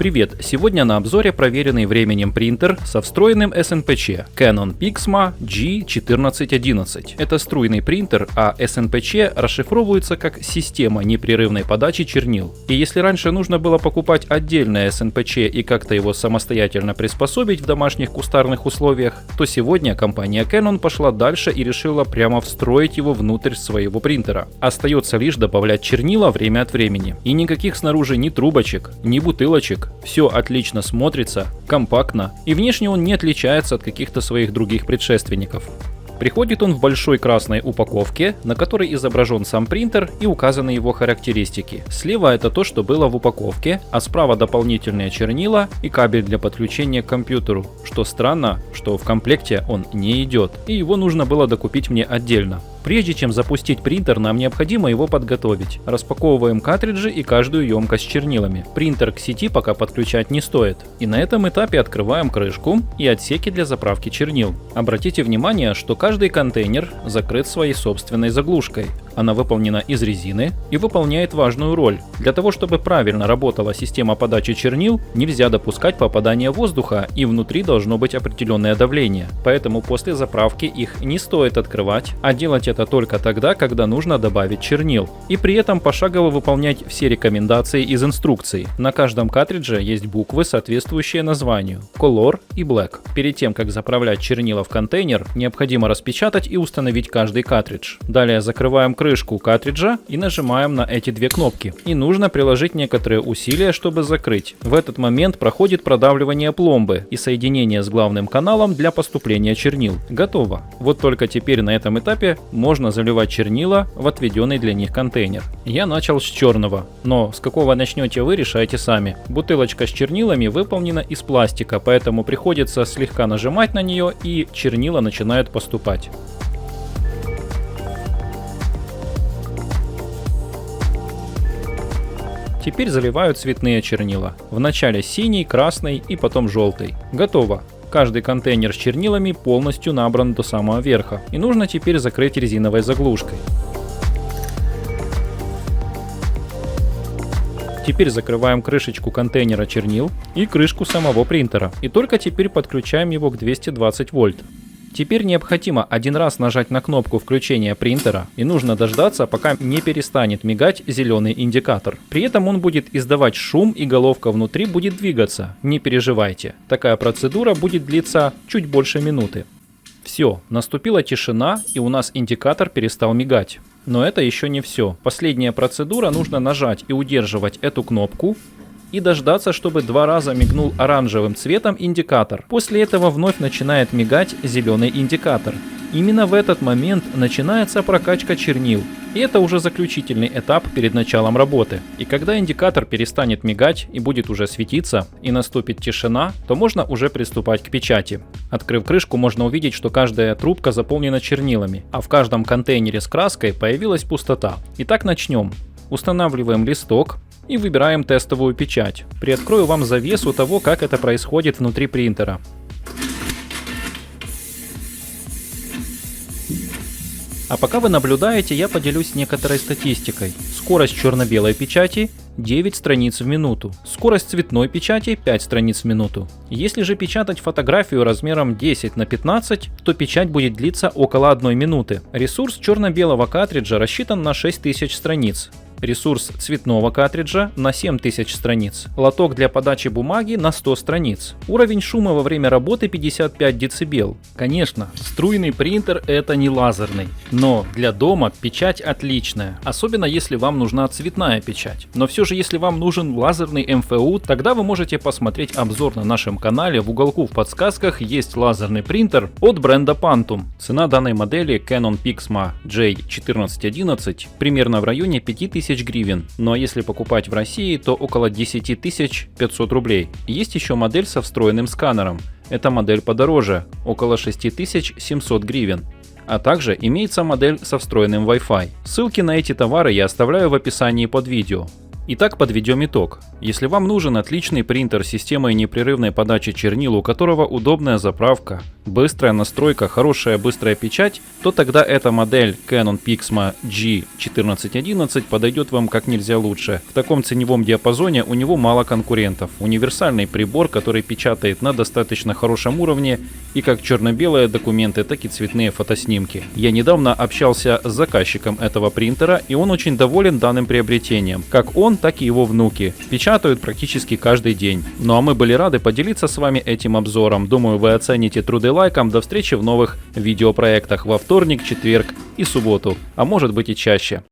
Привет! Сегодня на обзоре проверенный временем принтер со встроенным SNPC Canon PIXMA G1411. Это струйный принтер, а SNPC расшифровывается как система непрерывной подачи чернил. И если раньше нужно было покупать отдельное SNPC и как-то его самостоятельно приспособить в домашних кустарных условиях, то сегодня компания Canon пошла дальше и решила прямо встроить его внутрь своего принтера. Остается лишь добавлять чернила время от времени. И никаких снаружи ни трубочек, ни бутылочек. Все отлично смотрится, компактно, и внешне он не отличается от каких-то своих других предшественников. Приходит он в большой красной упаковке, на которой изображен сам принтер и указаны его характеристики. Слева это то, что было в упаковке, а справа дополнительные чернила и кабель для подключения к компьютеру. Что странно, что в комплекте он не идет, и его нужно было докупить мне отдельно. Прежде чем запустить принтер, нам необходимо его подготовить. Распаковываем картриджи и каждую емкость с чернилами. Принтер к сети пока подключать не стоит. И на этом этапе открываем крышку и отсеки для заправки чернил. Обратите внимание, что каждый контейнер закрыт своей собственной заглушкой. Она выполнена из резины и выполняет важную роль. Для того, чтобы правильно работала система подачи чернил, нельзя допускать попадания воздуха, и внутри должно быть определенное давление. Поэтому после заправки их не стоит открывать, а делать это только тогда, когда нужно добавить чернил. И при этом пошагово выполнять все рекомендации из инструкций. На каждом картридже есть буквы, соответствующие названию Color и Black. Перед тем, как заправлять чернила в контейнер, необходимо распечатать и установить каждый картридж. Далее закрываем крышку картриджа и нажимаем на эти две кнопки. И нужно приложить некоторые усилия, чтобы закрыть. В этот момент проходит продавливание пломбы и соединение с главным каналом для поступления чернил. Готово. Вот только теперь на этом этапе можно заливать чернила в отведенный для них контейнер. Я начал с черного, но с какого начнете вы, решайте сами. Бутылочка с чернилами выполнена из пластика, поэтому приходится слегка нажимать на нее, и чернила начинают поступать. Теперь заливаю цветные чернила. Вначале синий, красный и потом желтый. Готово. Каждый контейнер с чернилами полностью набран до самого верха. И нужно теперь закрыть резиновой заглушкой. Теперь закрываем крышечку контейнера чернил и крышку самого принтера. И только теперь подключаем его к 220 вольт. Теперь необходимо один раз нажать на кнопку включения принтера, и нужно дождаться, пока не перестанет мигать зеленый индикатор. При этом он будет издавать шум, и головка внутри будет двигаться. Не переживайте, такая процедура будет длиться чуть больше минуты. Все, наступила тишина, и у нас индикатор перестал мигать. Но это еще не все. Последняя процедура: нужно нажать и удерживать эту кнопку и дождаться, чтобы 2 раза мигнул оранжевым цветом индикатор. После этого вновь начинает мигать зеленый индикатор. Именно в этот момент начинается прокачка чернил. И это уже заключительный этап перед началом работы. И когда индикатор перестанет мигать и будет уже светиться, и наступит тишина, то можно уже приступать к печати. Открыв крышку, можно увидеть, что каждая трубка заполнена чернилами, а в каждом контейнере с краской появилась пустота. Итак, начнем. Устанавливаем листок и выбираем тестовую печать. Приоткрою вам завесу того, как это происходит внутри принтера. А пока вы наблюдаете, я поделюсь некоторой статистикой. Скорость черно-белой печати 9 страниц в минуту. Скорость цветной печати 5 страниц в минуту. Если же печатать фотографию размером 10 на 15, то печать будет длиться около 1 минуты. Ресурс черно-белого картриджа рассчитан на 6000 страниц. Ресурс цветного картриджа на 7000 страниц. Лоток для подачи бумаги на 100 страниц. Уровень шума во время работы 55 дБ. Конечно, струйный принтер — это не лазерный, но для дома печать отличная, особенно если вам нужна цветная печать. Но все же, если вам нужен лазерный МФУ, тогда вы можете посмотреть обзор на нашем канале. В уголку в подсказках есть лазерный принтер от бренда Pantum. Цена данной модели Canon PIXMA G1411 примерно в районе 5000 гривен, ну а если покупать в России, то около 10 500 рублей. Есть еще модель со встроенным сканером. Эта модель подороже, около 6700 гривен. А также имеется модель со встроенным Wi-Fi. Ссылки на эти товары я оставляю в описании под видео. Итак, подведем итог. Если вам нужен отличный принтер с системой непрерывной подачи чернил, у которого удобная заправка, быстрая настройка, хорошая быстрая печать, то тогда эта модель Canon PIXMA G1411 подойдет вам как нельзя лучше. В таком ценевом диапазоне у него мало конкурентов. Универсальный прибор, который печатает на достаточно хорошем уровне и как черно-белые документы, так и цветные фотоснимки. Я недавно общался с заказчиком этого принтера, и он очень доволен данным приобретением. Как он, так и его внуки. Печатают практически каждый день. Ну а мы были рады поделиться с вами этим обзором. Думаю, вы оцените труды лайком. До встречи в новых видеопроектах во вторник, четверг и субботу. А может быть и чаще.